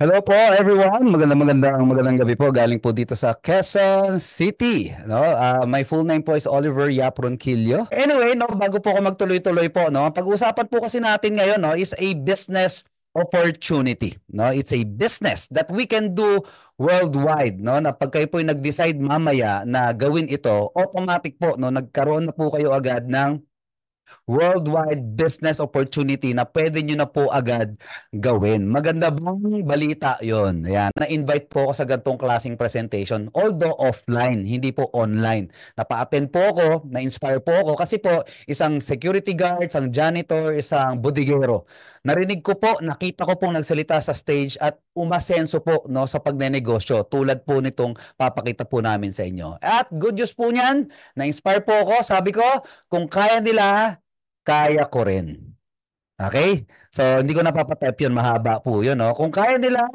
Hello po everyone. Magandang gabi po. Galing po dito sa Quezon City, no? My full name po is Oliver Yap Ronquillo. Anyway, no, bago po ako magtuloy-tuloy po, no, pag-usapan po kasi natin ngayon, no, is a business opportunity, no? It's a business that we can do worldwide, no? Na pag kayo po yung nag-decide mamaya na gawin ito, automatic po, no, nagkaroon na po kayo agad ng worldwide business opportunity na pwede nyo na po agad gawin. Maganda bang balita yon? Ayan. Na-invite po ako sa ganitong klaseng presentation. Although offline, hindi po online. Napa-attend po ako, na-inspire po ako kasi po isang security guard, isang janitor, isang bodigero. Narinig ko po, nakita ko pong nagsalita sa stage at umasenso po no, sa pagnenegosyo tulad po nitong papakita po namin sa inyo. At good news po niyan, na-inspire po ako. Sabi ko, kung kaya nila, kaya ko rin. Okay? So, hindi ko napapatype yun. Mahaba po yun. No? Kung kaya nila,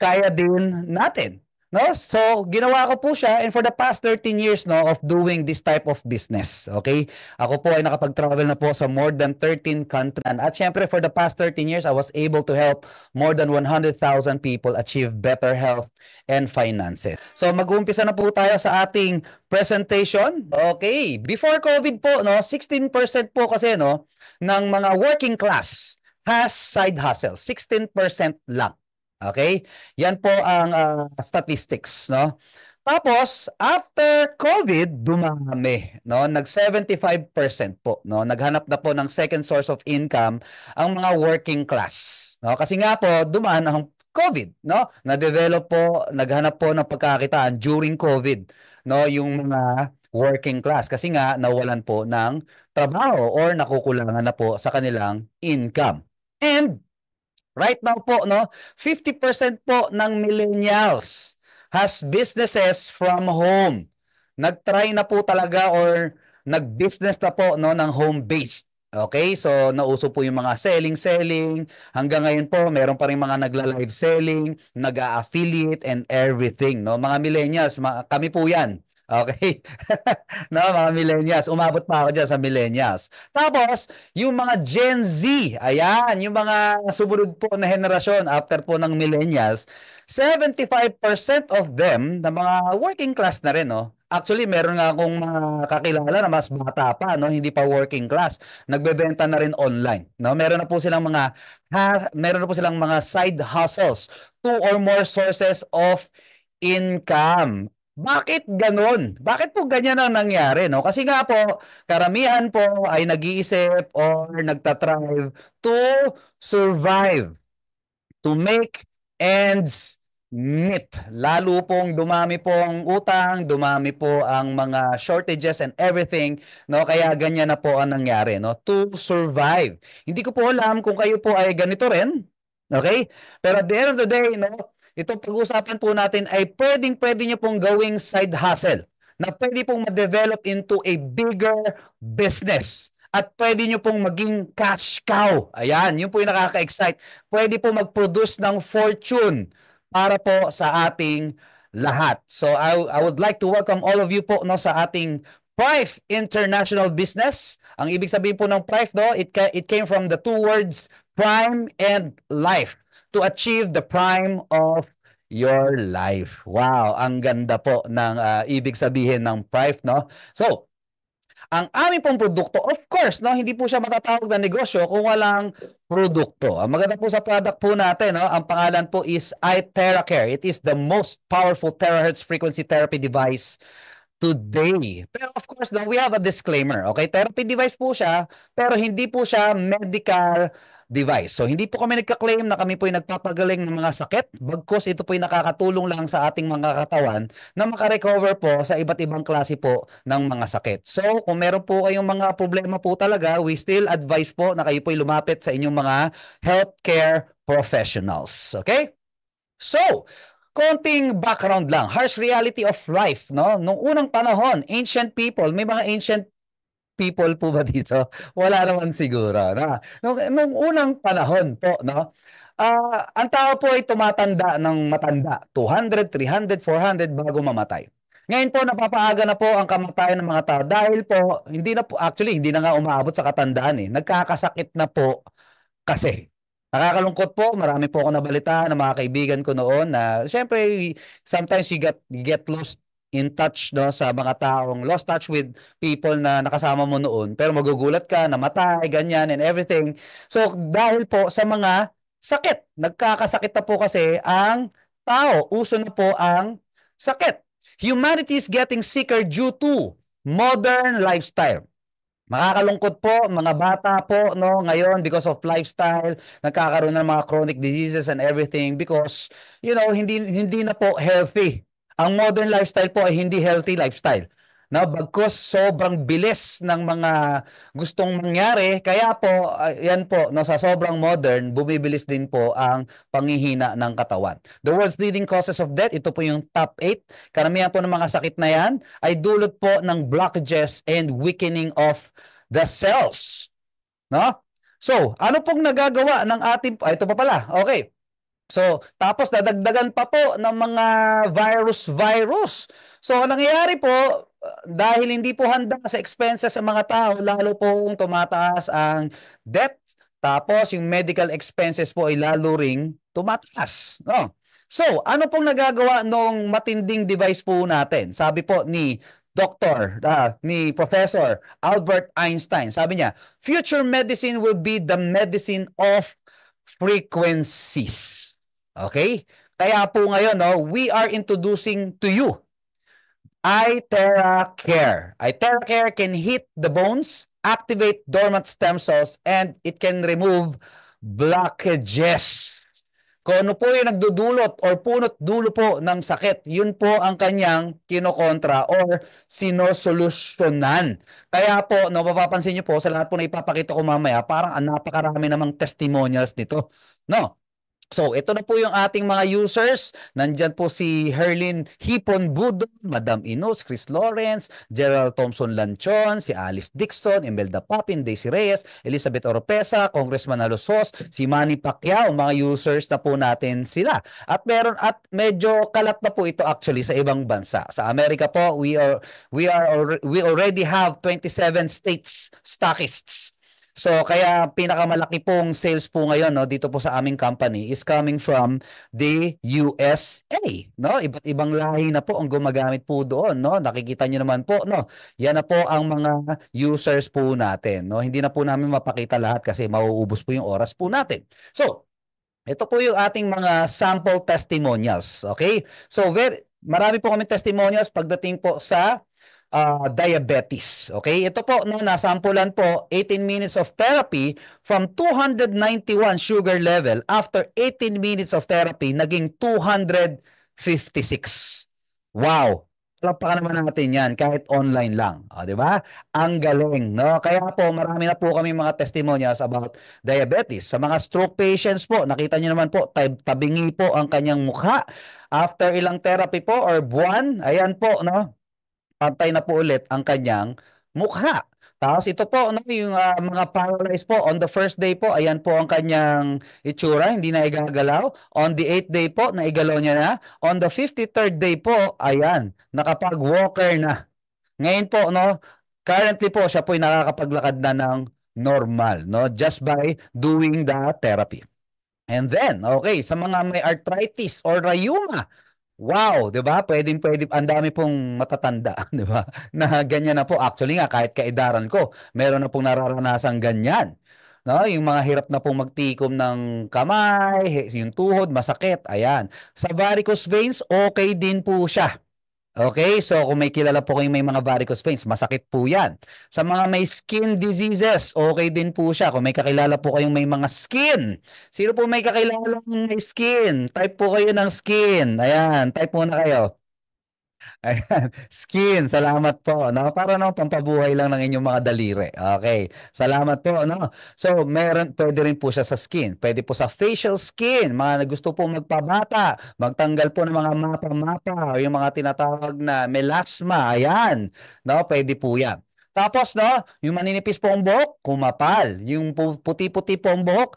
kaya din natin. No? So, ginawa ko po siya and for the past 13 years no, of doing this type of business. Okay? Ako po ay nakapag-travel na po sa more than 13 countries. At syempre, for the past 13 years, I was able to help more than 100,000 people achieve better health and finances. So, mag-uumpisa na po tayo sa ating presentation. Okay. Before COVID po, no, 16% po kasi no, ng mga working class has side hustle. 16% lang. Okay? Yan po ang statistics, no? Tapos, after COVID, dumami, no? Nag 75% po, no? Naghanap na po ng second source of income ang mga working class, no? Kasi nga po, dumaan ang COVID, no? Na-develop po, naghanap po ng pagkakitaan during COVID, no? Yung mga working class kasi nga nawalan po ng trabaho or nakukulangan na po sa kanilang income. And right now po, no, 50% po ng millennials has businesses from home. Nag-try na po talaga or nag-business na po no, ng home-based. Okay, so nauso po yung mga selling. Hanggang ngayon po, meron pa rin mga nagla-live selling, nag-a-affiliate and everything. No? Mga millennials, kami po yan. Okay? No, mga millennials. Umabot pa ako dyan sa millennials. Tapos, yung mga Gen Z, ayan, yung mga sumunod po na henerasyon after po ng millennials, 75% of them na mga working class na rin, no? Actually, meron nga akong mga kakilala na mas bata pa, no? Hindi pa working class. Nagbebenta na rin online, no? Meron na po silang mga side hustles, two or more sources of income. Bakit ganun? Bakit po ganyan ang nangyari, no? Kasi nga po, karamihan po ay nag-iisip or nagtatrive to survive, to make ends meet. Lalo pong dumami po ang utang, dumami po ang mga shortages and everything, no? Kaya ganyan na po ang nangyari, no? To survive. Hindi ko po alam kung kayo po ay ganito rin, okay? Pero at the end of the day, no? Itong pag-usapan po natin ay pwedeng-pwede nyo pong gawing side hustle na pwede pong ma-develop into a bigger business. At pwede nyo pong maging cash cow. Ayan, yun po yung nakaka-excite. Pwede po mag-produce ng fortune para po sa ating lahat. So I would like to welcome all of you po no, sa ating Prive International Business. Ang ibig sabihin po ng Prive, no, it came from the two words prime and life to achieve the prime of your life. Wow, ang ganda po ng ibig sabihin ng Prive, no? So, ang aming pong produkto, of course, no, hindi po siya matatawag na negosyo kung walang produkto. Ang maganda po sa product po natin, no, ang pangalan po is iTeracare. It is the most powerful terahertz frequency therapy device today. Pero of course, no, we have a disclaimer. Okay, therapy device po siya, pero hindi po siya medical device. So hindi po kami nagka-claim na kami po yung nagpapagaling ng mga sakit. Bagkus ito po yung nakakatulong lang sa ating mga katawan na makarecover po sa iba't ibang klase po ng mga sakit. So kung meron po kayong mga problema po talaga, we still advise po na kayo po lumapit sa inyong mga healthcare professionals. Okay? So, konting background lang, harsh reality of life, no? Nung unang panahon, ancient people, may mga ancient people po ba dito? Wala naman siguro, no? Nung unang panahon po, no? Ang tao po ay tumatanda ng matanda, 200, 300, 400 bago mamatay. Ngayon po, napapaaga na po ang kamatayan ng mga tao dahil po, hindi na po, actually, hindi na nga umaabot sa katandaan eh. Nagkakasakit na po kasi. Nakakalungkot po, marami po ako nabalitaan ng mga kaibigan ko noon na syempre sometimes you get lost in touch no sa mga taong lost touch with people na nakasama mo noon pero magugulat ka namatay ganyan and everything. So dahil po sa mga sakit, nagkakasakit na po kasi ang tao, uso na po ang sakit. Humanity is getting sicker due to modern lifestyle. Makakalungkot po, mga bata po, no, ngayon because of lifestyle, nagkakaroon ng mga chronic diseases and everything because, hindi na po healthy. Ang modern lifestyle po ay hindi healthy lifestyle. No, bagkus sobrang bilis ng mga gustong mangyari, kaya po, yan po, no, sa sobrang modern, bumibilis din po ang panghihina ng katawan. The world's leading causes of death, ito po yung top 8. Karamihan po ng mga sakit na yan ay dulot po ng blockages and weakening of the cells. No? So, ano pong nagagawa ng ating... ito pa pala. Okay. So, tapos dadagdagan pa po ng mga virus. So, ang nangyayari po, dahil hindi po handa sa expenses ng mga tao, lalo pong tumataas ang debt. Tapos, yung medical expenses po ay lalo ring tumataas. No? So, ano pong nagagawa ng matinding device po natin? Sabi po ni Professor Albert Einstein, sabi niya, future medicine will be the medicine of frequencies. Okay? Kaya po ngayon, no, we are introducing to you iTeracare. iTeracare can hit the bones, activate dormant stem cells, and it can remove blockages. Kung ano po yung nagdudulot or punot dulo po ng sakit, yun po ang kanyang kinokontra or sinosolusyonan. Kaya po, no, mapapansin nyo po sa lahat po na ipapakita ko mamaya, parang napakarami namang testimonials nito. No? So, ito na po yung ating mga users. Nandyan po si Herlin Hipon Budon, Madam Inos, Chris Lawrence, Gerald Thompson Lanchon, si Alice Dixon, Imelda Papin, Daisy Reyes, Elizabeth Oropesa, Congressman Alosos, si Manny Pacquiao, mga users na po natin sila. At medyo kalat na po ito actually sa ibang bansa. Sa Amerika po, we already have 27 states stockists. So kaya pinakamalaki pong sales po ngayon, no, dito po sa aming company is coming from the USA, no? Iba't ibang lahi na po ang gumagamit po doon, no? Nakikita niyo naman po, no? Yan na po ang mga users po natin, no? Hindi na po namin mapakita lahat kasi mauubos po yung oras po natin. So, ito po yung ating mga sample testimonials, okay? So, marami po kami testimonials pagdating po sa diabetes. Okay? Ito po, no, nasampulan po 18 minutes of therapy from 291 sugar level. After 18 minutes of therapy, naging 256. Wow! Palakpakan naman natin yan kahit online lang. Di ba? Ang galing. No? Kaya po, marami na po kami mga testimonials about diabetes. Sa mga stroke patients po, nakita nyo naman po, tabingi po ang kanyang mukha. After ilang therapy po or buwan, ayan po, no? Pantay na po ulit ang kanyang mukha. Tapos ito po, no, yung mga paralyzed po, on the first day po, ayan po ang kanyang itsura, hindi na igagalaw. On the 8th day po, naigalaw niya na. On the 53rd day po, ayan, nakapag-walker na. Ngayon po, no, currently po, siya po ay nakakapaglakad na ng normal, no, just by doing the therapy. And then, okay, sa mga may arthritis or rheuma, wow, 'di ba? Pwedeng-pwede, ang dami pong matatanda, 'di ba? Na ganyan na po. Actually nga kahit kaedaran ko, meron na pong nararanasang ganyan. No, yung mga hirap na pong magtikom ng kamay, yung tuhod masakit, ayan. Sa varicose veins, okay din po siya. Okay, so kung may kilala po kayong may mga varicose veins, masakit po yan. Sa mga may skin diseases, okay din po siya. Kung may kakilala po kayong may mga skin. Sino po may kakilala ng may skin? Type po kayo ng skin. Ayan, type muna kayo. Ayan, skin, salamat po, no? Para no, pampabuhay lang ng inyong mga daliri. Okay, salamat po, no? So, pwede rin po siya sa skin. Pwede po sa facial skin. Mga gusto po magpabata, magtanggal po ng mga mapa-mapa, o yung mga tinatawag na melasma. Ayan, no? Pwede po yan. Tapos, no, yung maninipis po ang buhok, kumapal. Yung puti-puti po ang buhok,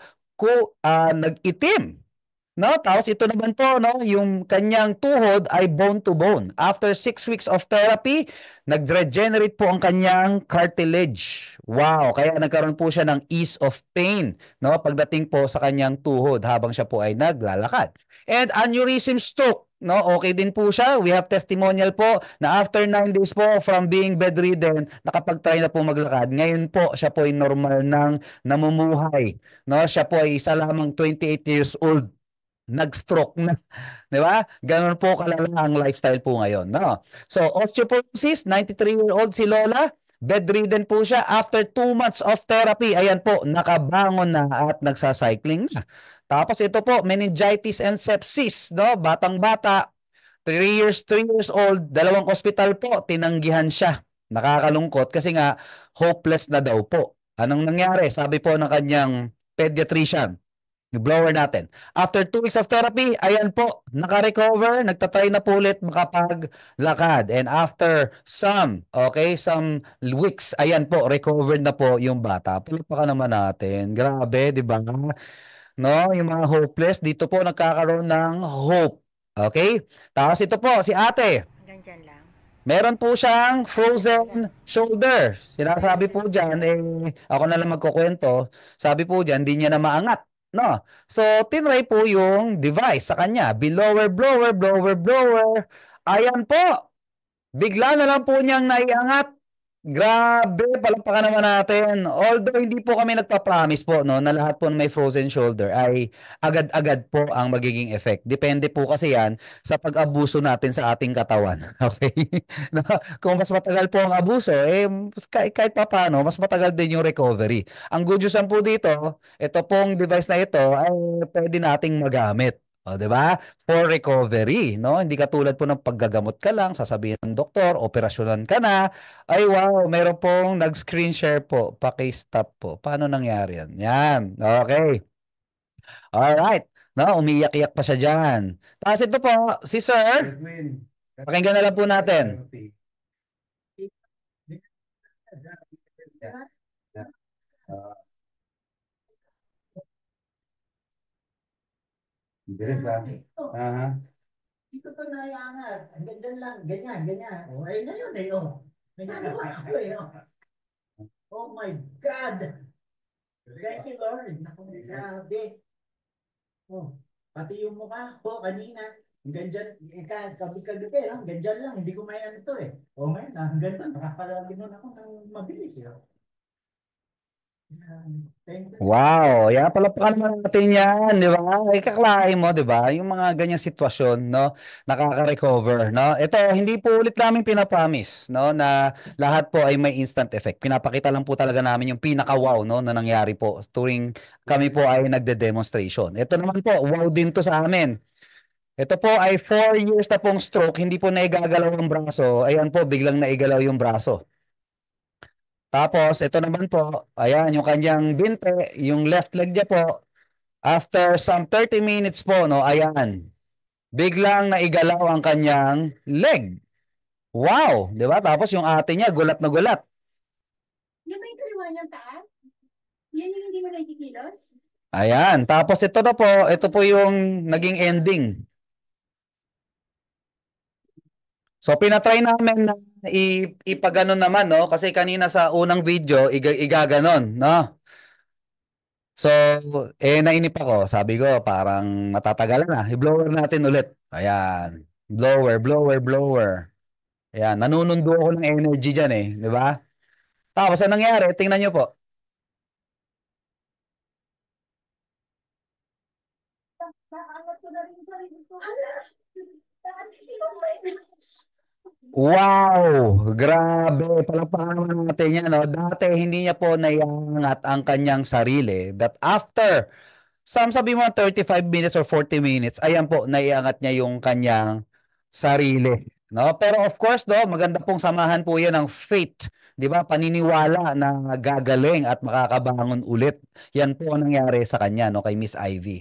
nag-itim. No, tapos ito naman po, no, yung kanyang tuhod ay bone to bone. After 6 weeks of therapy, nag-regenerate po ang kanyang cartilage. Wow, kaya nagkaroon po siya ng ease of pain, no, pagdating po sa kanyang tuhod habang siya po ay naglalakad. And aneurysm stroke, no, okay din po siya. We have testimonial po na after 9 days po from being bedridden, nakapag-try na po maglakad. Ngayon po, siya po ay normal nang namumuhay. No, siya po ay isa lamang 28 years old, nag-stroke na, 'di ba? Ganoon po kalala ang lifestyle po ngayon, no? So, osteoporosis, 93-year-old si Lola, bedridden po siya after 2 months of therapy. Ayan po, nakabangon na at nagsa-cycling na. Tapos ito po, meningitis and sepsis, no? Batang-bata, 3 years old, dalawang ospital po, tinanggihan siya. Nakakalungkot kasi nga hopeless na daw po. Anong nangyari? Sabi po ng kanyang pediatrician, yung blower natin. After 2 weeks of therapy, ayan po, naka-recover, nagtatry na po ulit makapaglakad. And after some weeks, ayan po, recovered na po yung bata. Palakpakan naman natin. Grabe, di ba? No, yung mga hopeless, dito po nagkakaroon ng hope. Okay? Tapos ito po, si ate. Hanggang dyan lang. Meron po siyang frozen shoulder. Sinasabi po dyan, ako na lang magkukwento. Sabi po dyan, di niya na maangat. No? So, tinry po yung device sa kanya. Blower, blower, blower, blower. Ayan po. Bigla na lang po niyang naiangat. Grabe, palakpakan naman natin. Although hindi po kami nagpa-promise po, no, na lahat po ng may frozen shoulder ay agad-agad po ang magiging effect. Depende po kasi yan sa pag-abuso natin sa ating katawan. Okay? No? Kung mas matagal po ang abuso, kahit pa paano, mas matagal din yung recovery. Ang good news lang po dito, ito pong device na ito ay pwede nating magamit. O, 'di ba? For recovery, no? Hindi katulad po ng paggagamot ka lang, sasabihin ng doktor, operasyonan ka na. Ay wow, meron pong nag-screen share po. Paki-stop po. Paano nangyari yan? Yan. Okay. Alright. No, umiiyak-iyak pa siya dyan. Tapos ito po, si Sir. Pakinggan na lang po natin. Bilis ba? Aha. Dito pa naiangat. Hanggang dyan lang. Ganyan, ganyan. O, ay ngayon eh. Oh. May nagawa ako eh. Oh. Oh my God. Thank you, Lord. Grabe. Oh. Pati yung mukha ko kanina. Hanggang dyan. Kagabi, no? Hanggang dyan lang. Hindi ko may ano to eh. Oh, ngayon, hanggang dyan. Nakapalagin ako ng mabilis eh. Thank you. Wow, yeah, palakpakan naman natin yan, di ba? Kakalain mo, di ba? Yung mga ganyang sitwasyon, no? Nakaka-recover, no? Ito, hindi po ulit namin pinapromise, no? Na lahat po ay may instant effect. Pinapakita lang po talaga namin yung pinaka-wow, no? Na nangyari po tuwing kami po ay nagde-demonstration. Ito naman po, wow din to sa amin. Ito po ay 4 years na pong stroke, hindi po naigagalaw yung braso. Ayan po, biglang naigalaw yung braso. Tapos, ito naman po, ayan, yung kanyang binte, yung left leg niya po, after some 30 minutes po, no, ayan, biglang naigalaw ang kanyang leg. Wow, di ba? Tapos yung ate niya, gulat na gulat. Yung may kaliwa niyang taas? Yan yung hindi mo nakikilos? Ayan, tapos ito po yung naging ending. So, pinatry namin na ipaganon naman, no? Kasi kanina sa unang video, igaganon, no? So, nainip ako. Sabi ko, parang matatagalan na. I-blower natin ulit. Ayan. Blower, blower, blower. Ayan. Nanunundo ako ng energy dyan eh. Di ba? Tapos, anong nangyari? Tingnan nyo po. Nakaangat ko na rin yung sarili ko. Ala! Oh my gosh! Wow! Grabe. Palakpakan naman natin yan. No? Dati, hindi niya po naiangat ang kanyang sarili. But after, sabi mo 35 minutes or 40 minutes, ayan po, naiangat niya yung kanyang sarili. No? Pero of course, no, maganda pong samahan po yan ng faith. Di ba? Paniniwala na gagaling at makakabangon ulit. Yan po ang nangyari sa kanya, no, kay Miss Ivy.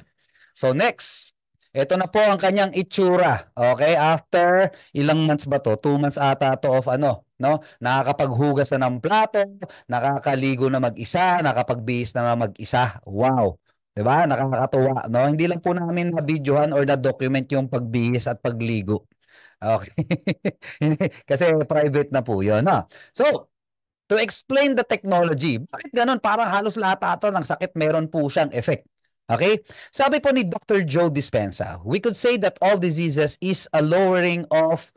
So next, ito na po ang kanyang itsura. Okay? After ilang months ba to? 2 months ata to of ano, no? Nakakapaghugas na ng plato, nakakaligo na mag-isa, nakapagbihis na mag-isa. Wow. 'Di ba? Nakakatuwa, no? Hindi lang po namin na-videohan or na-document yung pagbihis at pagligo. Okay. Kasi private na po 'yon, no? So, to explain the technology, bakit ganun? Parang halos lahat ata ng sakit meron po siyang effect. Okay? Sabi po ni Dr. Joe Dispenza, we could say that all diseases is a lowering of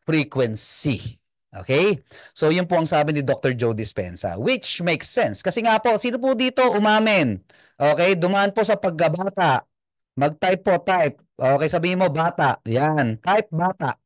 frequency. Okay? So, yun po ang sabi ni Dr. Joe Dispenza, which makes sense. Kasi nga po, sino po dito umamin? Okay? Dumaan po sa pagkabata. Mag-type po, type. Okay, sabihin mo, bata. Yan. Type, bata.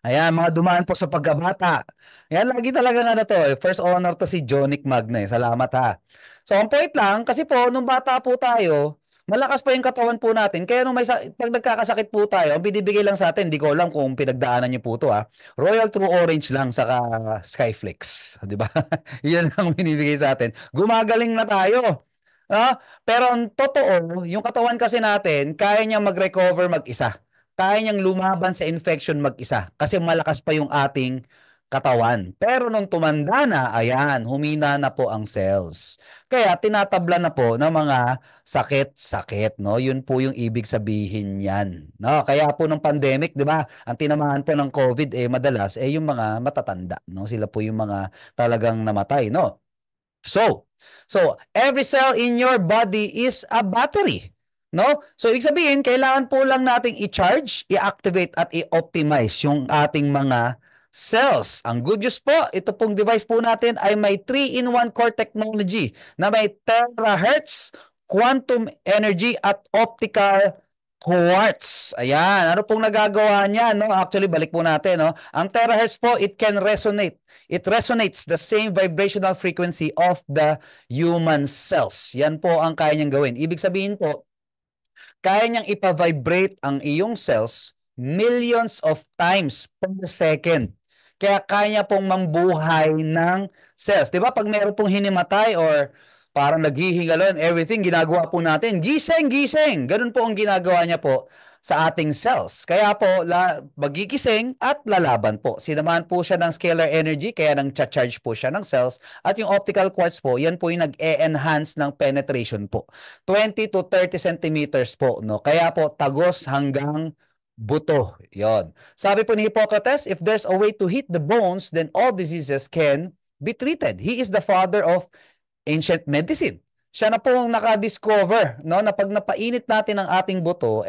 Ayan, mga dumaan po sa pagkabata. Yan, lagi talaga ano to. First honor to si Jonic Magna. Salamat ha. So, ang point lang, kasi po, nung bata po tayo, malakas pa yung katawan po natin. Kaya nung pag nagkakasakit po tayo, ang binibigay lang sa atin, hindi ko alam kung pinagdaanan niyo po to ha. Royal True Orange lang, saka Skyflakes. Di ba? Yan ang binibigay sa atin. Gumagaling na tayo. Pero ang totoo, yung katawan kasi natin, kaya niya mag-recover mag-isa. Kaya niyang lumaban sa infection mag-isa kasi malakas pa yung ating katawan. Pero nung tumanda na, ayan, humina na po ang cells. Kaya tinatabla na po ng mga sakit-sakit, no? Yun po yung ibig sabihin niyan, no? Kaya po ng pandemic, 'di ba? Ang tinamaan po ng COVID madalas yung mga matatanda, no? Sila po yung mga talagang namatay, no? So every cell in your body is a battery. No? So, ibig sabihin, kailangan po lang nating i-charge, i-activate at i-optimize yung ating mga cells. Ang good news po, ito pong device po natin ay may 3-in-1 core technology na may terahertz, quantum energy at optical quartz. Ayan, ano pong nagagawa niya, no? Actually, balik po natin, no? Ang terahertz po, it can resonate. It resonates the same vibrational frequency of the human cells. Yan po ang kaya niyang gawin. Ibig sabihin po, kaya niyang ipa-vibrate ang iyong cells millions of times per second. Kaya kaya pong mambuhay ng cells. Di ba pag meron pong hinimatay or parang naghihingalo and everything, ginagawa po natin, gising, gising. Ganun po ang ginagawa niya po sa ating cells. Kaya po, magigising at lalaban po. Sinamahan po siya ng scalar energy, kaya nang charge po siya ng cells. At yung optical quartz po, yan po yung nag-e-enhance ng penetration po. 20 to 30 centimeters po, no? Kaya po, tagos hanggang buto. Yon. Sabi po ni Hippocrates, if there's a way to hit the bones, then all diseases can be treated. He is the father of ancient medicine. Siya na po ang naka-discover, no, na pag napainit natin ang ating buto,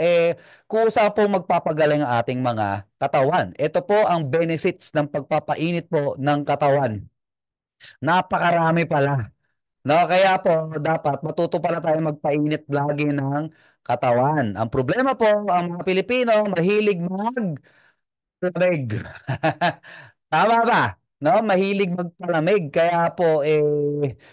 kusa po magpapagaling ang ating mga katawan. Ito po ang benefits ng pagpapainit po ng katawan. Napakarami pala. No, kaya po dapat matuto pala tayo magpainit lagi ng katawan. Ang problema po, ang mga Pilipino mahilig maglamig. Tama ba? No, mahilig magpalamig. Kaya po,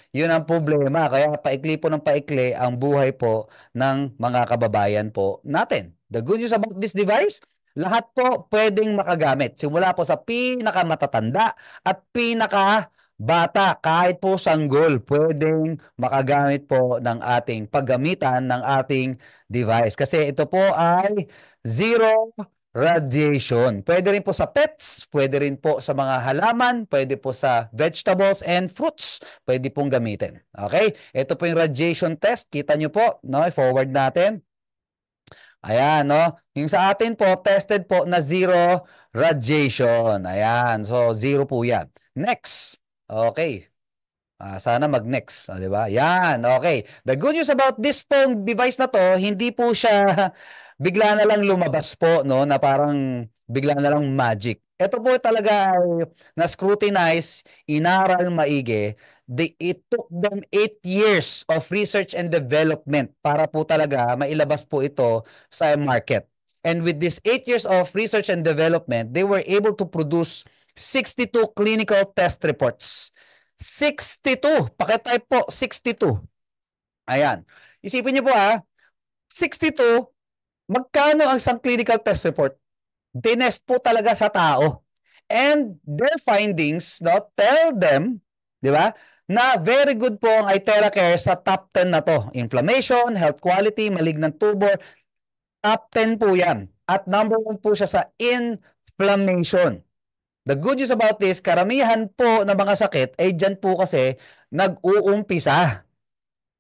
yun ang problema. Kaya paikli po ng paikli ang buhay po ng mga kababayan po natin. The good news about this device, lahat po pwedeng makagamit. Simula po sa pinakamatatanda at pinakabata, kahit po sanggol, pwedeng makagamit po ng ating paggamitan ng ating device. Kasi ito po ay zero radiation. Pwede rin po sa pets, pwede rin po sa mga halaman, pwede po sa vegetables and fruits. Pwede pong gamitin. Okay? Ito po yung radiation test. Kita nyo po, no? I-forward natin. Ayan, no? Yung sa atin po, tested po na zero radiation. Ayan. So, zero po yan. Next. Okay. Sana mag-next, di ba? Yan, okay. The good news about this pong device na to, hindi po siya bigla na lang lumabas po, no, na parang bigla na lang magic. Ito po talaga ay na-scrutinize, inaral maigi. It took them 8 years of research and development para po talaga mailabas po ito sa market. And with this 8 years of research and development, they were able to produce 62 clinical test reports. 62. Pakitype po, 62. Ayan. Isipin niyo po 62, magkano ang isang clinical test report? Dinest po talaga sa tao. And their findings, no, tell them, di ba, na very good po ang iTeracare sa top 10 na to. Inflammation, health quality, malignant tumor, top 10 po yan. At number 1 po siya sa inflammation. The good news about this, karamihan po ng mga sakit ay dyan po kasi nag-uumpisa.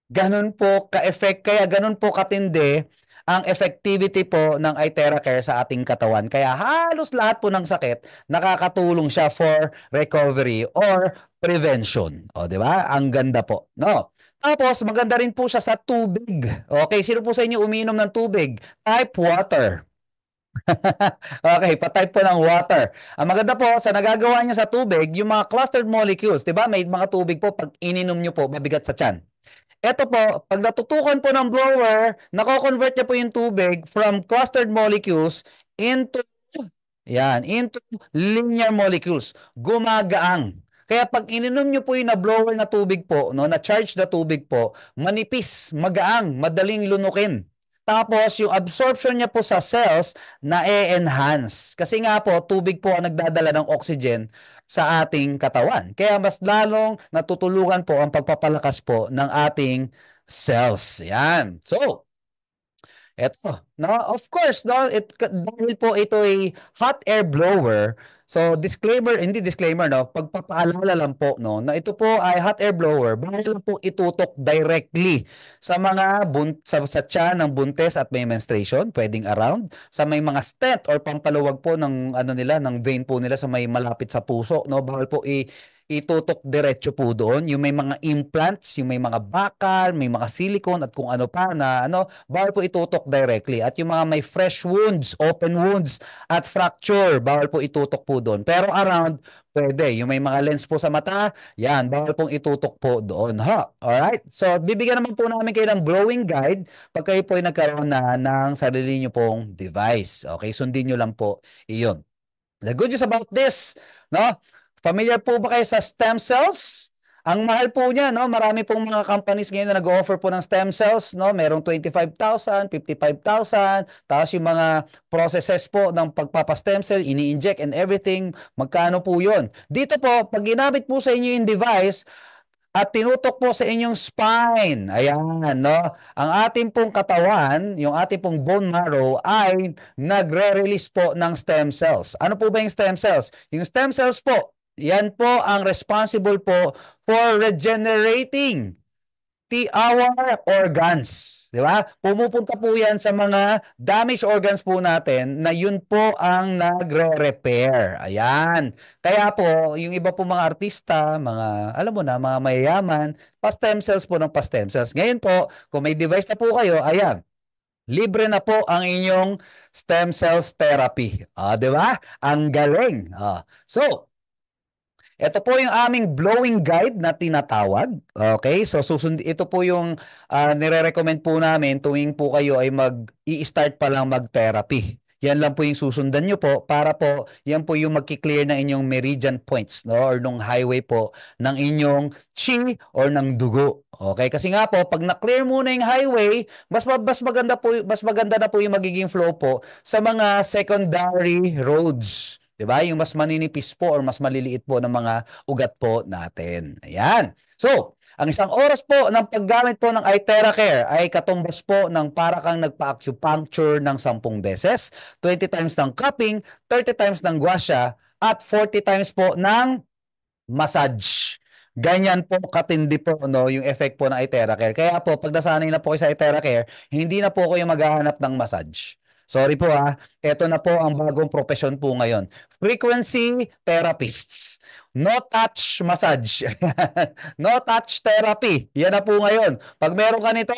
Ganun po ka-effect, kaya ganun po katindi ang effectivity po ng iTera Care sa ating katawan. Kaya halos lahat po ng sakit, nakakatulong siya for recovery or prevention. O, di ba? Ang ganda po, no? Tapos, maganda rin po siya sa tubig. Okay, sino po sa inyo uminom ng tubig? Type water. Okay, pa-type po ng water. Ang maganda po, sa nagagawa niya sa tubig, yung mga clustered molecules, di ba? May mga tubig po, pag ininom niyo po, mabigat sa tiyan. Ito po, pag natutukan po ng blower, nako-convert niya po yung tubig from clustered molecules into into linear molecules. Gumagaang. Kaya pag ininom niyo po yung na-blower na tubig po, no, na-charge na tubig po, manipis, magaang, madaling lunukin. Tapos yung absorption niya po sa cells na e-enhance. Kasi nga po, tubig po ang nagdadala ng oxygen sa ating katawan. Kaya mas lalong natutulungan po ang pagpapalakas po ng ating cells. Yan. So, eto, no, of course, no, dahil po ito ay hot air blower. So, disclaimer, hindi disclaimer, no, pagpapaalala lang po, no, na ito po ay hot air blower. Bawal lang po itutok directly sa mga sa tiyan ng buntes at may menstruation, pwedeng around, sa may mga stent or pampaluwag po ng ano nila, ng vein po nila sa may malapit sa puso, no, bawal po itutok diretso po doon. Yung may mga implants, yung may mga bakal, may mga silicone at kung ano pa na ano, bawal po itutok directly. At yung mga may fresh wounds, open wounds at fracture, bawal po itutok po doon. Pero around, pwede. Yung may mga lens po sa mata, yan, bawal pong itutok po doon. Ha? Alright? So, bibigyan naman po namin kayo ng glowing guide pag kayo po ay nagkaroon na ng sarili nyo pong device. Okay? Sundin nyo lang po iyon. The good news about this, no? Familiar po ba kayo sa stem cells? Ang mahal po niya, no? Marami pong mga companies ngayon na nag-offer po ng stem cells, no? Merong 25,000, 55,000, tapos yung mga processes po ng pagpapa-stem cell, ini-inject and everything, magkano po 'yon? Dito po, pag ginamit po sa inyo yung device, at tinutok po sa inyong spine. Ayan, no? Ang ating pong katawan, yung ating pong bone marrow ay nagre-release po ng stem cells. Ano po ba yung stem cells? Yung stem cells po, yan po ang responsible po for regenerating our organs. Di ba? Pumupunta po yan sa mga damaged organs po natin na yun po ang nagre-repair. Ayan. Kaya po, yung iba po mga artista, mga, alam mo na, mga mayayaman, pa-stem cells po ng pa-stem cells. Ngayon po, kung may device na po kayo, ayan, libre na po ang inyong stem cells therapy. Di ba? Ang galing. So, ito po yung aming blowing guide na tinatawag. Okay? So ito po yung nire-recommend po namin tuwing po kayo ay i-start pa lang mag-therapy. Yan lang po yung susundan nyo po para po yan po yung magki-clear ng inyong meridian points, no, or nung highway po ng inyong chi or ng dugo. Okay? Kasi nga po pag na-clear muna yung highway, mas maganda na po yung magiging flow po sa mga secondary roads. 'Di ba? Yung mas maninipis po or mas maliliit po ng mga ugat po natin. Ayan. So, ang isang oras po ng paggamit po ng iTera Care ay katumbas po ng para kang nagpa-acupuncture ng 10 beses, 20 times ng cupping, 30 times ng gua sha, at 40 times po ng massage. Ganyan po katindi po, no, yung effect po ng iTera Care. Kaya po, pag nasanay na po kayo sa iTera Care, hindi na po kayo maghahanap ng massage. Sorry po ito na po ang bagong profesyon po ngayon. Frequency therapists. No touch massage. No touch therapy. Yan na po ngayon. Pag meron ka nito,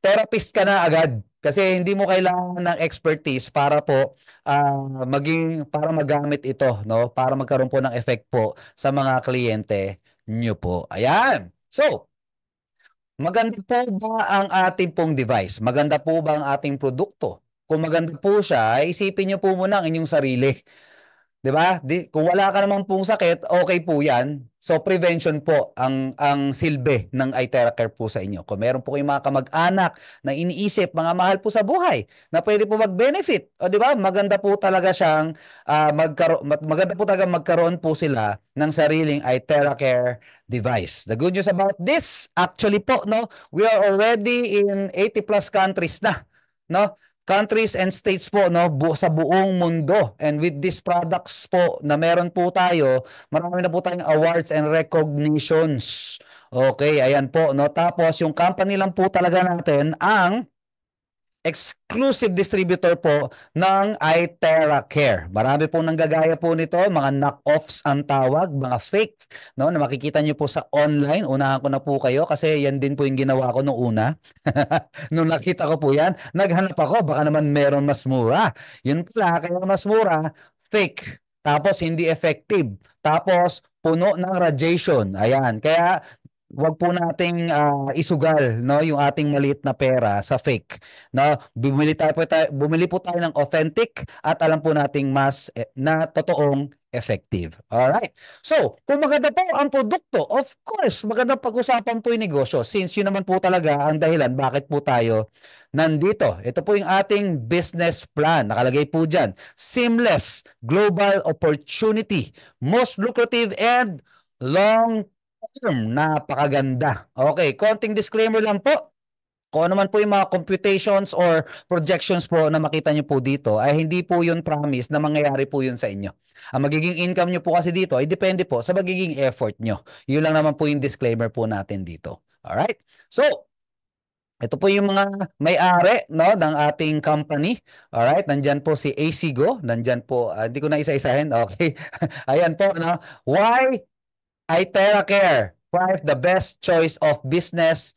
therapist ka na agad. Kasi hindi mo kailangan ng expertise para po para magamit ito, no? Para magkaroon po ng effect po sa mga kliyente nyo po. Ayan. So, maganda po ba ang ating pong device? Maganda po ba ang ating produkto? Kung maganda po siya, isipin niyo po muna ang inyong sarili. 'Di ba? Kung wala ka naman pong sakit, okay po 'yan. So prevention po ang silbi ng iTera Care po sa inyo. Kung meron po kayong mga kamag-anak na iniisip, mga mahal po sa buhay, na pwede po mag-benefit. O 'di ba? Maganda po talaga siyang maganda po talaga magkaroon po sila ng sariling iTera Care device. The good news about this, actually po, no, we are already in 80 plus countries na, no? countries and states po, no, sa buong mundo. And with these products po na meron po tayo, marami na po tayong awards and recognitions. Okay, ayan po, no. Tapos yung company lang po talaga natin ang exclusive distributor po ng iTerra Care. Marami pong nanggagaya po nito, mga knock-offs ang tawag, mga fake, no, na makikita nyo po sa online. Unahan ko na po kayo kasi yan din po yung ginawa ko nung una. Nung nakita ko po yan, naghanap ako, baka naman meron mas mura. Yun pala, kaya mas mura, fake. Tapos hindi effective. Tapos puno ng radiation. Ayan, kaya wag po nating isugal, no, yung ating maliit na pera sa fake. No, bumili po tayo ng authentic at alam po nating mas na totoong effective. All right. So, kung maganda po ang produkto, of course, maganda pag-usapan po yung negosyo since yun naman po talaga ang dahilan bakit po tayo nandito. Ito po yung ating business plan. Nakalagay po dyan. Seamless global opportunity, most lucrative and long napakaganda. Okay, konting disclaimer lang po. Kung ano man po yung mga computations or projections po na makita nyo po dito, ay hindi po yun promise na mangyayari po yun sa inyo. Ang magiging income nyo po kasi dito ay depende po sa magiging effort nyo. Yun lang naman po yung disclaimer po natin dito. Alright? So, ito po yung mga may-ari, no, ng ating company. Alright? Nandyan po si ACGO. Nandyan po, hindi ko na isa-isahin. Okay. Ayan po, no? Why iTerra Care, the best choice of business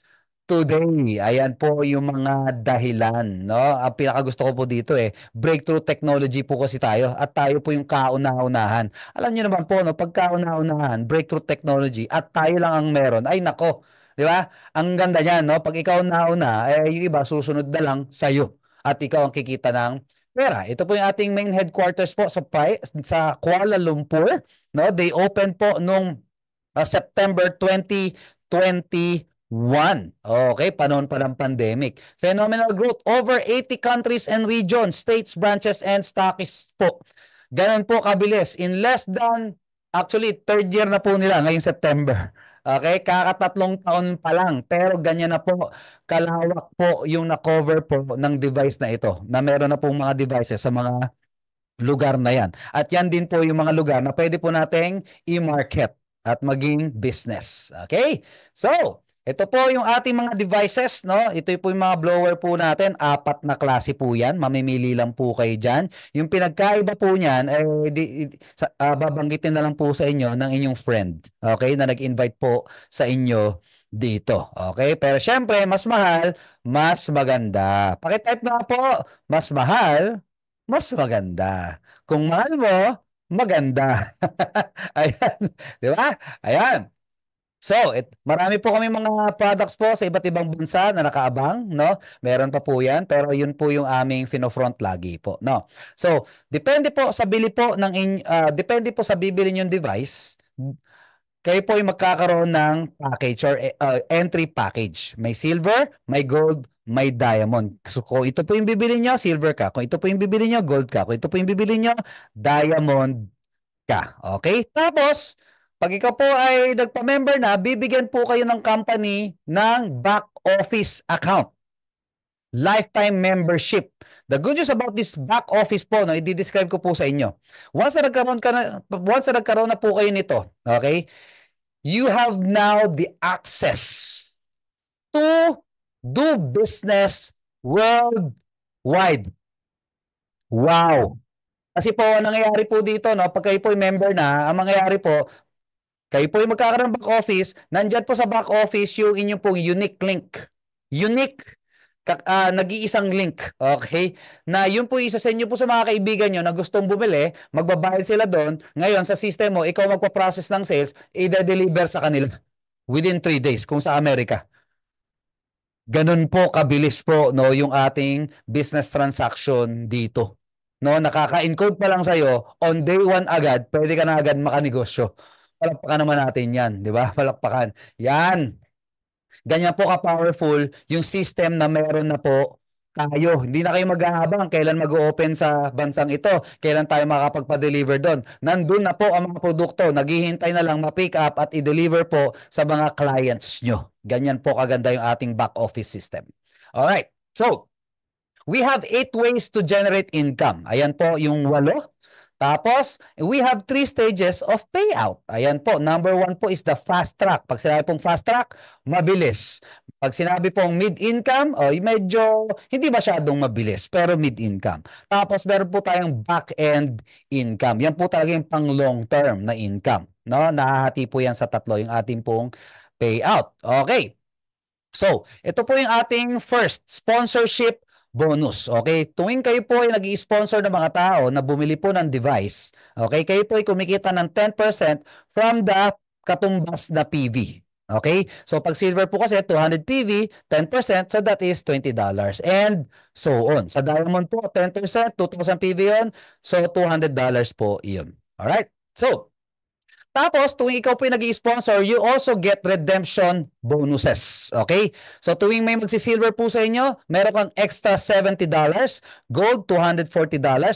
today. Ayan po yung mga dahilan, no? Ang pinakagusto ko po dito breakthrough technology po kasi tayo at tayo po yung kauna-unahan. Alam niyo naman po, no, pag kauna-unahan, breakthrough technology at tayo lang ang meron, ay nako, di ba? Ang ganda niyan, no? Pag ikaw nauna, yung iba susunod na lang sa'yo at ikaw ang kikita ng pera. Ito po yung ating main headquarters po sa Kuala Lumpur, no? They opened po nung September 2021. Okay, panahon pa ng pandemic. Phenomenal growth. Over 80 countries and regions, states, branches, and stockists po. Ganun po kabilis. In less than, actually, third year na po nila ngayong September. Okay, kakatatlong taon pa lang. Pero ganyan na po, kalawak po yung na-cover po ng device na ito. Na meron na pong mga devices sa mga lugar na yan. At yan din po yung mga lugar na pwede po nating i-market at maging business. Okay? So, ito po yung ating mga devices, no? Ito po yung mga blower po natin. 4 na klase po yan. Mamimili lang po kayo dyan. Yung pinagkaiba po niyan, babanggitin na lang po sa inyo ng inyong friend. Okay? Na nag-invite po sa inyo dito. Okay? Pero syempre, mas mahal, mas maganda. Pakitype na po, mas mahal, mas maganda. Kung mahal mo, maganda. Ayan. Di ba? Ayan. So, marami po kami mga products po sa iba't ibang bansa na nakaabang, no? Meron pa po 'yan, pero 'yun po yung aming fino-front lagi po, no? So, depende po sa bili po depende po sa bibili niyong device. Kayo po ay magkakaroon ng package or entry package. May silver, may gold, may diamond. So kung ito po yung bibili nyo, silver ka. Kung ito po yung bibili nyo, gold ka. Kung ito po yung bibili nyo, diamond ka. Okay? Tapos, pag ikaw po ay nagpa-member na, bibigyan po kayo ng company ng back office account. Lifetime membership. The good news about this back office po, no, i-describe ko po sa inyo. Once na nagkaroon na po kayo nito, okay? You have now the access to do business worldwide. Wow. Kasi po, ang nangyayari po dito, no, pag kayo po yung member na, ang mangyayari po, kayo po yung magkakaroon ng back office, nandyan po sa back office yung inyong pong unique link. Unique nag-iisang link, okay? Na yun po isa sa inyo po sa mga kaibigan nyo na gustong bumili, magbabayad sila doon. Ngayon, sa system mo, ikaw magpa-process ng sales, i-deliver sa kanila within 3 days kung sa Amerika. Ganun po kabilis po, no, yung ating business transaction dito. No, nakaka-encode pa lang sa'yo, on day 1 agad, pwede ka na agad makanegosyo. Palakpakan naman natin yan, di ba? Palakpakan. Yan. Ganyan po ka-powerful yung system na meron na po tayo. Hindi na kayo maghahabang kailan mag-open sa bansang ito, kailan tayo makakapagpa-deliver doon. Nandun na po ang mga produkto, naghihintay na lang ma-pick up at i-deliver po sa mga clients nyo. Ganyan po kaganda yung ating back office system. Alright, so We have 8 ways to generate income. Ayan po yung 8. Tapos, we have 3 stages of payout. Ayan po. Number 1 po is the fast track. Pag sinabi pong fast track, mabilis. Pag sinabi pong mid-income, medyo hindi masyadong mabilis, pero mid-income. Tapos, meron po tayong back-end income. Yan po talaga yung pang long-term na income. No? Nahahati po yan sa 3 yung ating pong payout. Okay. So, ito po yung ating first sponsorship bonus. Okay? Tuwing kayo po ay nag-i-sponsor ng mga tao na bumili po ng device, okay, kayo po ay kumikita ng 10% from the katumbas na PV. Okay? So, pag silver po kasi 200 PV, 10%, so that is $20. And so on. Sa diamond po, 10%, 2,000 PV yun, so $200 po yun. Alright? So, tapos, tuwing ikaw po yung nag-i-sponsor, you also get redemption bonuses. Okay? So, tuwing may magsi-silver po sa inyo, meron kang extra $70, gold $240,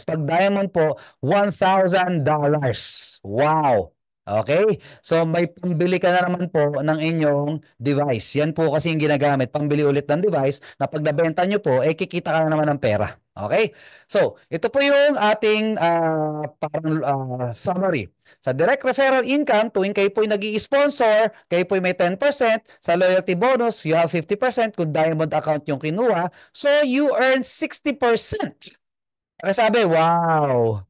pag diamond po, $1,000. Wow! Okay? So, may pambili ka na naman po ng inyong device. Yan po kasi yung ginagamit, pambili ulit ng device na pag nabenta nyo po, kikita ka na naman ng pera. Okay? So, ito po yung ating summary. Sa direct referral income, tuwing kayo po yung nag-i-sponsor, kayo po yung may 10%. Sa loyalty bonus, you have 50% kung diamond account yung kinuha. So, you earn 60%. Kaya sabi, wow!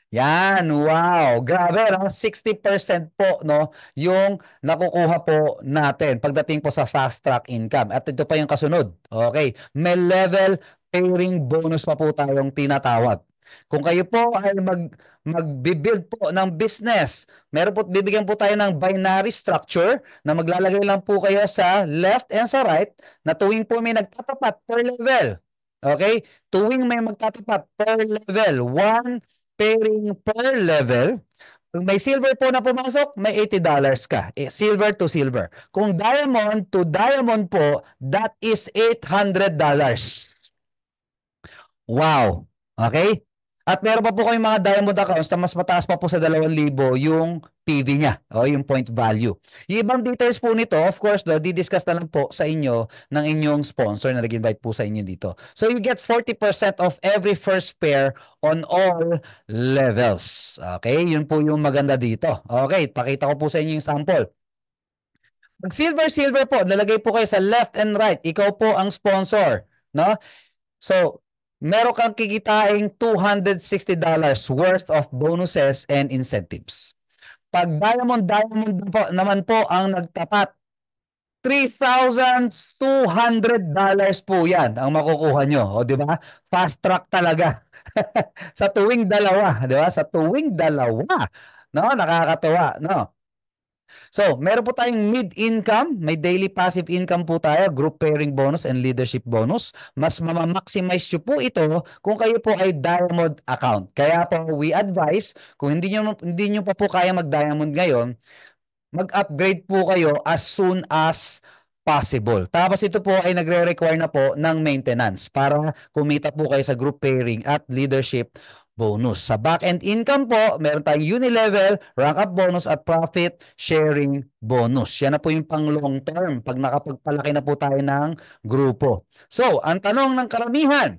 Yan, wow. Grabe, no? 60% po, no, yung nakukuha po natin pagdating po sa fast track income. At ito pa yung kasunod. Okay, may level pairing bonus pa po tayong tinatawag. Kung kayo po ay magbibuild po ng business, meron po, bibigyan po tayo ng binary structure na maglalagay lang po kayo sa left and sa right na tuwing po may nagtatapat per level. Okay? Tuwing may magtatapat per level, 1 pairing per level. Kung may silver po na pumasok, may $80 ka. Silver to silver. Kung diamond to diamond po, that is $800. Wow. Okay? At meron pa po kayong mga diamond accounts na mas mataas pa po sa 2,000 yung PV niya o yung point value. Yung ibang details po nito, of course, di-discuss na lang po sa inyo ng inyong sponsor na nag-invite po sa inyo dito. So you get 40% of every first pair on all levels. Okay? Yun po yung maganda dito. Okay, pakita ko po sa inyo yung sample. Pag silver po, lalagay po kayo sa left and right. Ikaw po ang sponsor. No? So, meron kang kikitain $260 worth of bonuses and incentives. Pag diamond po, naman po ang nagtapat, $3,200 po yan ang makukuha nyo. O, di ba? Fast track talaga. Sa tuwing dalawa. Di ba? Sa tuwing dalawa. No? Nakakatawa. No? So, meron po tayong mid-income, may daily passive income po tayo, group pairing bonus and leadership bonus. Mas maximize nyo po ito kung kayo po ay diamond account. Kaya po we advise, kung hindi nyo pa po kaya mag-diamond ngayon, mag-upgrade po kayo as soon as possible. Tapos ito po ay nagre-require na po ng maintenance para kumita po kayo sa group pairing at leadership bonus. Sa back-end income po, meron tayong unilevel, rank-up bonus at profit sharing bonus. Yan na po yung pang long term pag nakapagpalaki na po tayo ng grupo. So, ang tanong ng karamihan,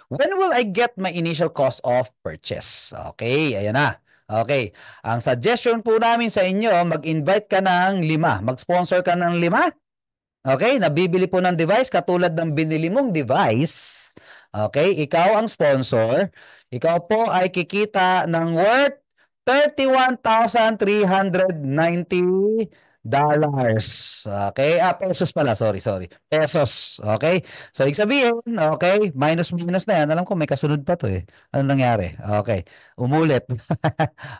when will I get my initial cost of purchase? Okay, ayan na. Okay, ang suggestion po namin sa inyo, mag-invite ka ng 5, mag-sponsor ka ng 5. Okay, nabibili po ng device katulad ng binili mong device. Okay, ikaw ang sponsor. Ikaw po ay kikita ng worth $31,390. Okay, pesos pala, sorry. Pesos, okay? So, ibig sabihin, okay, minus na yan. Alam ko may kasunod pa to eh. Ano nangyari? Okay, umulit.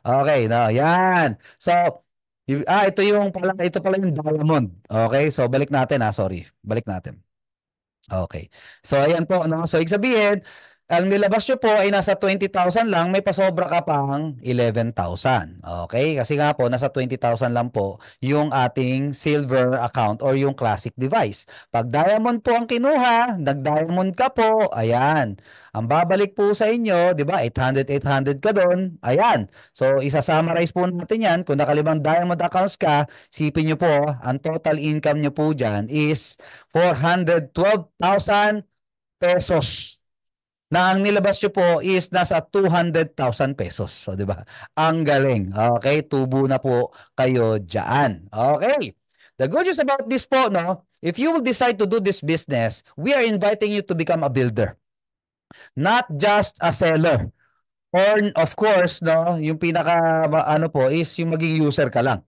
Okay, no, yan. So, ito pala yung diamond. Okay, so balik natin sorry. Balik natin. Okay. So, ayan po, no? So, ibig sabihin, ang nilabas nyo po ay nasa 20,000 lang, may pasobra ka pang 11,000. Okay? Kasi nga po, nasa 20,000 lang po yung ating silver account or yung classic device. Pag diamond po ang kinuha, nag-diamond ka po, ayan. Ang babalik po sa inyo, di ba, 800 ka doon, ayan. So, isa-summarize po natin yan. Kung nakalimang diamond accounts ka, sipin nyo po, ang total income nyo po dyan is 412,000 pesos. Na ang nilabas nyo po is nasa 200,000 pesos. So, di ba? Ang galing. Okay, tubo na po kayo dyan. Okay. The good news about this po, no? If you will decide to do this business, we are inviting you to become a builder. Not just a seller. Or of course, no, yung pinaka ano po is yung maging user ka lang,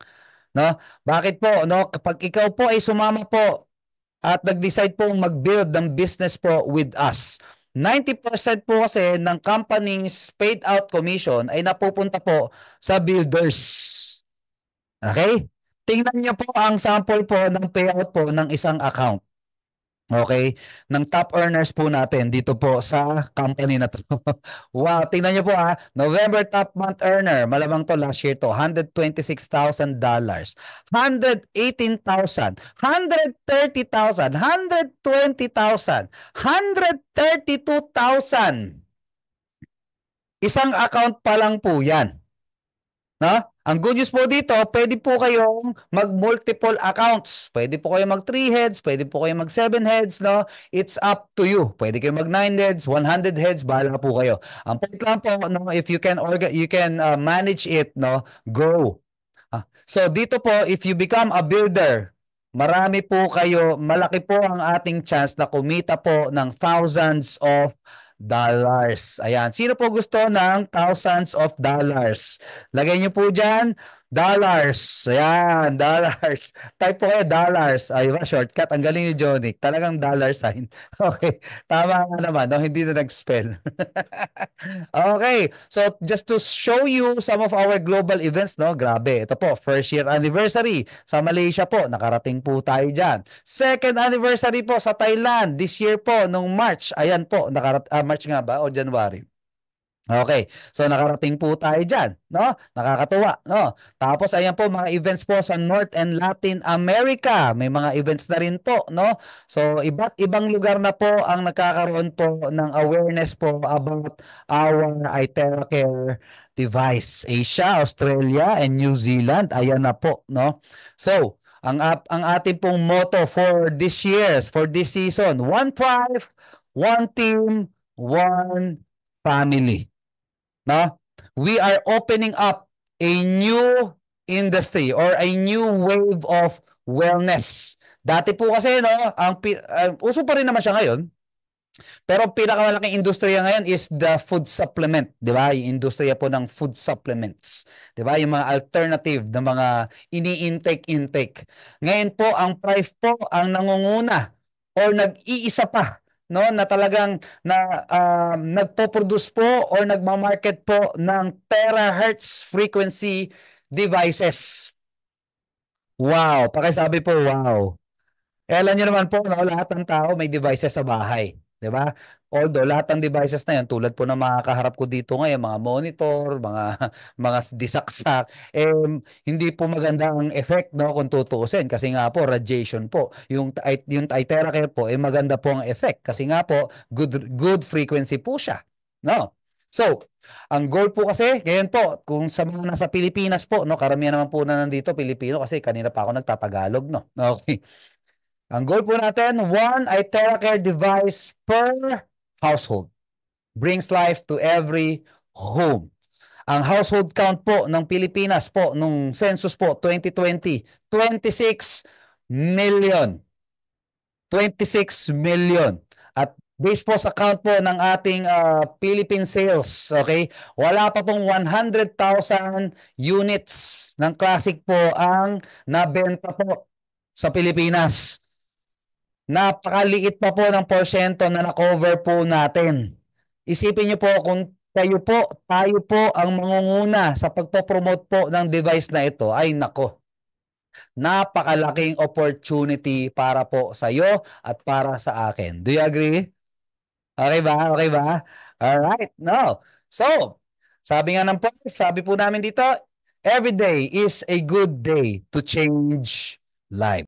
no? Bakit po, no? Kapag ikaw po ay sumama po at nag-decide pong mag-build ng business po with us, 90% po kasi ng company's paid out commission ay napupunta po sa builders. Okay? Tingnan niyo po ang sample po ng payout po ng isang account. Okay? Ng top earners po natin dito po sa company na to. Wow, tingnan niyo po ha. November top month earner, malamang to last year to, $126,000, 118,000, 130,000, 120,000, 132,000. Isang account pa lang po yan. No? Ang good news po dito, pwede po kayong mag-multiple accounts. Pwede po kayong mag-3 heads, pwede po kayong mag-7 heads, no? It's up to you. Pwede kayong mag-9 heads, 100 heads, bahala po kayo. Ang point lang po, no, if you can manage it, no, go. So dito po, if you become a builder, marami po kayo, malaki po ang ating chance na kumita po ng thousands of dollars. Ayan. Sino po gusto ng thousands of dollars? Lagay niyo po dyan, dollars. Ayan, dollars. Type po kayo dollars. Ay, shortcut. Ang galing ni Johnny. Talagang dollar sign. Okay. Tama nga naman. No? Hindi na nag-spell. Okay. So, just to show you some of our global events, no? Grabe. Ito po, first year anniversary sa Malaysia po. Nakarating po tayo dyan. Second anniversary po sa Thailand. This year po, nung March. Ayan po, March nga ba o January? Okay. So nakarating po tayo diyan, no? Nakakatuwa, no? Tapos ayan po mga events po sa North and Latin America. May mga events na rin po, no? So iba't ibang lugar na po ang nagkakaroon po ng awareness po about our iTeracare device. Asia, Australia, and New Zealand. Ayan na po, no? So ang ating pong motto for this season, one tribe, one team, one family. No? We are opening up a new industry or a new wave of wellness. Dati po kasi, no, uso pa rin naman siya ngayon. Pero ang pinakamalaking industriya ngayon is the food supplement, 'di ba? Yung industriya po ng food supplements, 'di ba? Yung mga alternative na mga ini-intake. Ngayon po ang price po ang nangunguna or nag-iisa pa, no, na talagang nagpo-produce po or nagma-market po ng terahertz frequency devices. Wow, pakisabi po, wow. Alam niyo naman po, no, lahat ng tao may devices sa bahay. 'Di ba? Although lahat ng devices na 'yan tulad po ng mga kaharap ko dito ngayon, mga monitor, mga mga disaksak, hindi po maganda ang effect, no, kung tutuusin kasi nga po radiation po. Yung iTeracare po maganda po ang effect kasi nga po good frequency po siya, no? So, ang goal po kasi, ngayon po, kung sa mga nasa Pilipinas po, no, karamihan naman po na nandito Pilipino kasi kanina pa ako nagtatagalog, no. Okay. Ang goal po natin, one iTeracare device per household. Brings life to every home. Ang household count po ng Pilipinas po, nung census po, 2020, 26 million. 26 million. At based po sa count po ng ating Philippine sales, okay? Wala pa pong 100,000 units ng Classic po ang nabenta po sa Pilipinas. Napakaliit pa po ng porsyento na na-cover po natin. Isipin niyo po kung tayo po ang mangunguna sa pagpo-promote po ng device na ito, ay nako. Napakalaking opportunity para po sa iyo at para sa akin. Do you agree? Okay ba? Okay ba? All right. No. So, sabi nga ng prof, sabi po namin dito, every day is a good day to change life.